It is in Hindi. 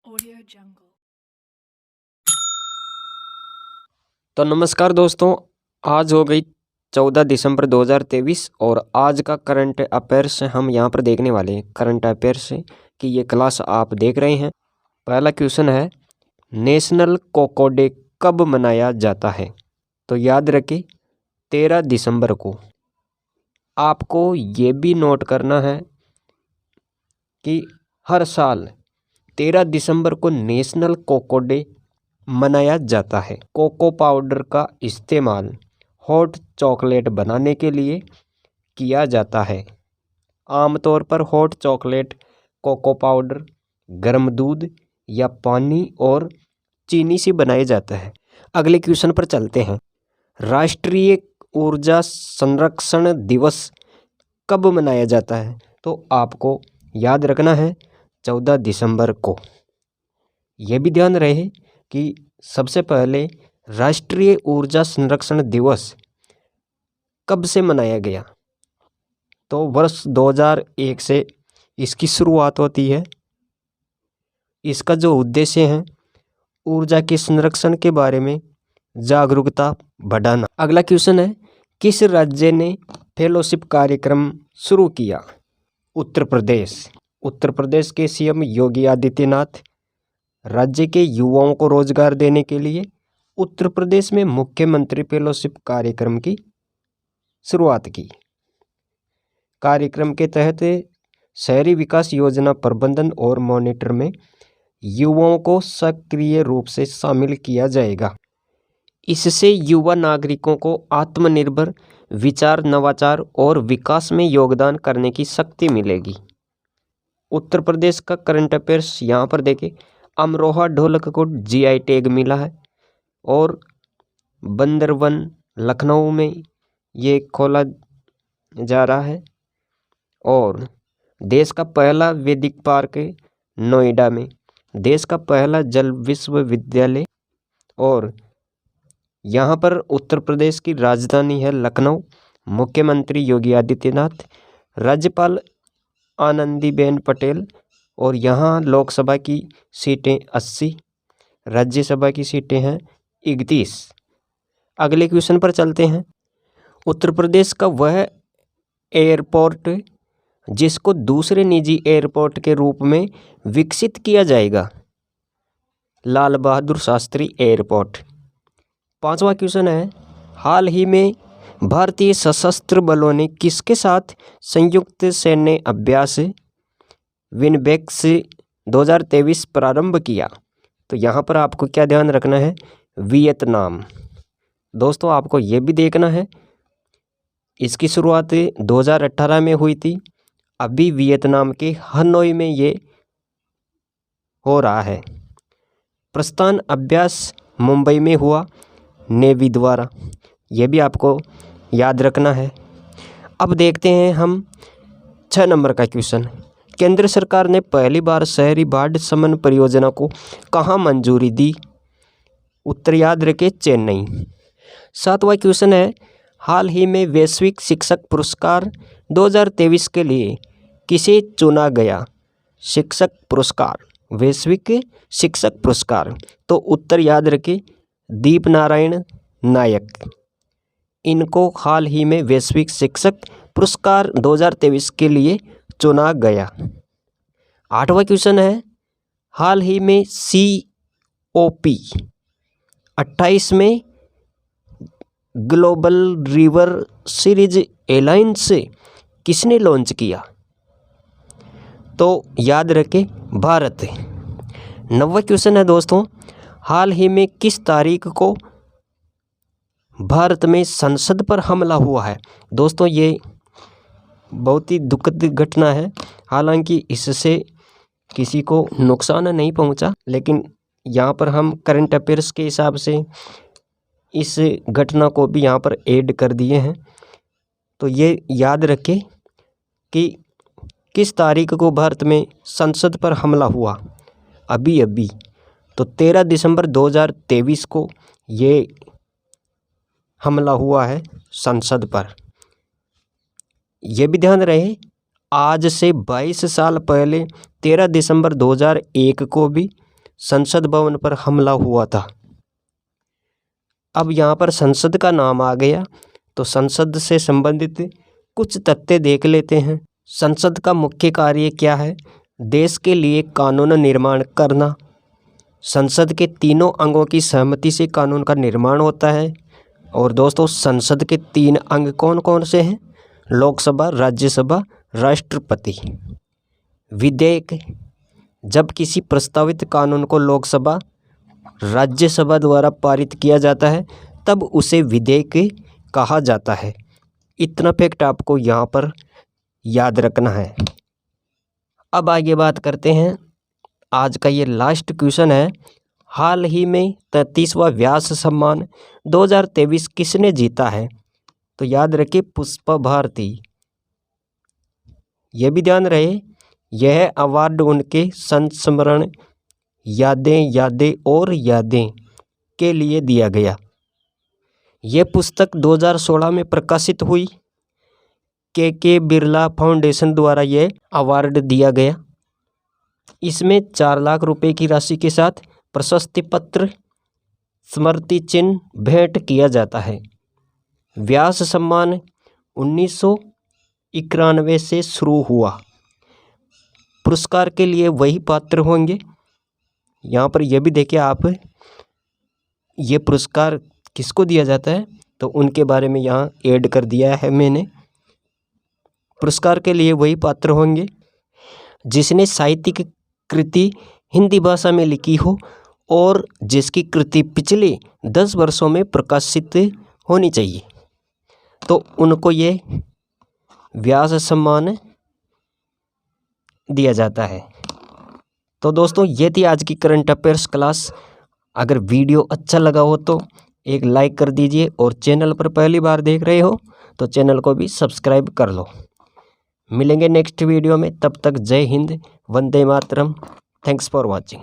Audio Jungle। तो नमस्कार दोस्तों, आज हो गई 14 दिसंबर 2023 और आज का करंट अफेयर्स हम यहाँ पर देखने वाले हैं। करंट अफेयर्स की ये क्लास आप देख रहे हैं। पहला क्वेश्चन है, नेशनल कोको डे कब मनाया जाता है? तो याद रखिए 13 दिसंबर को। आपको ये भी नोट करना है कि हर साल 13 दिसंबर को नेशनल कोको डे मनाया जाता है। कोको पाउडर का इस्तेमाल हॉट चॉकलेट बनाने के लिए किया जाता है। आमतौर पर हॉट चॉकलेट कोको पाउडर, गर्म दूध या पानी और चीनी से बनाया जाता है। अगले क्वेश्चन पर चलते हैं। राष्ट्रीय ऊर्जा संरक्षण दिवस कब मनाया जाता है? तो आपको याद रखना है 14 दिसंबर को। यह भी ध्यान रहे कि सबसे पहले राष्ट्रीय ऊर्जा संरक्षण दिवस कब से मनाया गया? तो वर्ष 2001 से इसकी शुरुआत होती है। इसका जो उद्देश्य है ऊर्जा के संरक्षण के बारे में जागरूकता बढ़ाना। अगला क्वेश्चन है, किस राज्य ने फेलोशिप कार्यक्रम शुरू किया? उत्तर प्रदेश। उत्तर प्रदेश के सीएम योगी आदित्यनाथ राज्य के युवाओं को रोजगार देने के लिए उत्तर प्रदेश में मुख्यमंत्री फेलोशिप कार्यक्रम की शुरुआत की। कार्यक्रम के तहत शहरी विकास योजना प्रबंधन और मॉनिटर में युवाओं को सक्रिय रूप से शामिल किया जाएगा। इससे युवा नागरिकों को आत्मनिर्भर विचार, नवाचार और विकास में योगदान करने की शक्ति मिलेगी। उत्तर प्रदेश का करंट अफेयर्स यहाँ पर देखें। अमरोहा ढोलक को जीआई टैग मिला है और बंदरवन लखनऊ में ये खोला जा रहा है और देश का पहला वैदिक पार्क नोएडा में, देश का पहला जल विश्वविद्यालय और यहाँ पर उत्तर प्रदेश की राजधानी है लखनऊ। मुख्यमंत्री योगी आदित्यनाथ, राज्यपाल आनंदीबेन पटेल और यहाँ लोकसभा की सीटें 80, राज्यसभा की सीटें हैं 31। अगले क्वेश्चन पर चलते हैं। उत्तर प्रदेश का वह एयरपोर्ट जिसको दूसरे निजी एयरपोर्ट के रूप में विकसित किया जाएगा? लाल बहादुर शास्त्री एयरपोर्ट। पांचवा क्वेश्चन है, हाल ही में भारतीय सशस्त्र बलों ने किसके साथ संयुक्त सैन्य अभ्यास विनबेक्स 2023 प्रारंभ किया? तो यहाँ पर आपको क्या ध्यान रखना है? वियतनाम। दोस्तों आपको ये भी देखना है इसकी शुरुआत 2018 में हुई थी। अभी वियतनाम के हनोई में ये हो रहा है। प्रस्थान अभ्यास मुंबई में हुआ नेवी द्वारा। ये भी आपको याद रखना है। अब देखते हैं हम 6 नंबर का क्वेश्चन। केंद्र सरकार ने पहली बार शहरी बाढ़ शमन परियोजना को कहाँ मंजूरी दी? उत्तर याद रखें, चेन्नई। 7वां क्वेश्चन है, हाल ही में वैश्विक शिक्षक पुरस्कार 2023 के लिए किसे चुना गया? शिक्षक पुरस्कार, वैश्विक शिक्षक पुरस्कार। तो उत्तर याद रखें, दीपनारायण नायक। इनको हाल ही में वैश्विक शिक्षक पुरस्कार 2023 के लिए चुना गया। 8वां क्वेश्चन है, हाल ही में COP 28 में ग्लोबल रिवर सीरीज एलायंस किसने लॉन्च किया? तो याद रखें, भारत। 9वां क्वेश्चन है दोस्तों, हाल ही में किस तारीख को भारत में संसद पर हमला हुआ है? दोस्तों ये बहुत ही दुखद घटना है। हालांकि इससे किसी को नुकसान नहीं पहुंचा, लेकिन यहाँ पर हम करंट अफेयर्स के हिसाब से इस घटना को भी यहाँ पर ऐड कर दिए हैं। तो ये याद रखें कि किस तारीख को भारत में संसद पर हमला हुआ। अभी तो 13 दिसंबर 2023 को ये हमला हुआ है संसद पर। यह भी ध्यान रहे, आज से 22 साल पहले 13 दिसंबर 2001 को भी संसद भवन पर हमला हुआ था। अब यहाँ पर संसद का नाम आ गया तो संसद से संबंधित कुछ तथ्य देख लेते हैं। संसद का मुख्य कार्य क्या है? देश के लिए कानून निर्माण करना। संसद के तीनों अंगों की सहमति से कानून का निर्माण होता है। और दोस्तों, संसद के 3 अंग कौन कौन से हैं? लोकसभा, राज्यसभा, राष्ट्रपति। विधेयक, जब किसी प्रस्तावित कानून को लोकसभा, राज्यसभा द्वारा पारित किया जाता है तब उसे विधेयक कहा जाता है। इतना फैक्ट आपको यहाँ पर याद रखना है। अब आगे बात करते हैं। आज का ये लास्ट क्वेश्चन है, हाल ही में 33वां व्यास सम्मान 2023 किसने जीता है? तो याद रखिए, पुष्पा भारती। यह भी ध्यान रहे, यह अवार्ड उनके संस्मरण यादें और यादें के लिए दिया गया। यह पुस्तक 2016 में प्रकाशित हुई। के बिरला फाउंडेशन द्वारा यह अवार्ड दिया गया। इसमें 4 लाख रुपए की राशि के साथ प्रशस्ति पत्र, स्मृति चिन्ह भेंट किया जाता है। व्यास सम्मान 1991 से शुरू हुआ। पुरस्कार के लिए वही पात्र होंगे। यहाँ पर यह भी देखिए आप, ये पुरस्कार किसको दिया जाता है तो उनके बारे में यहाँ ऐड कर दिया है मैंने। पुरस्कार के लिए वही पात्र होंगे जिसने साहित्यिक कृति हिंदी भाषा में लिखी हो और जिसकी कृति पिछले 10 वर्षों में प्रकाशित होनी चाहिए, तो उनको ये व्यास सम्मान दिया जाता है। तो दोस्तों, ये थी आज की करंट अफेयर्स क्लास। अगर वीडियो अच्छा लगा हो तो एक लाइक कर दीजिए और चैनल पर पहली बार देख रहे हो तो चैनल को भी सब्सक्राइब कर लो। मिलेंगे नेक्स्ट वीडियो में, तब तक जय हिंद, वंदे मातरम। Thanks for watching.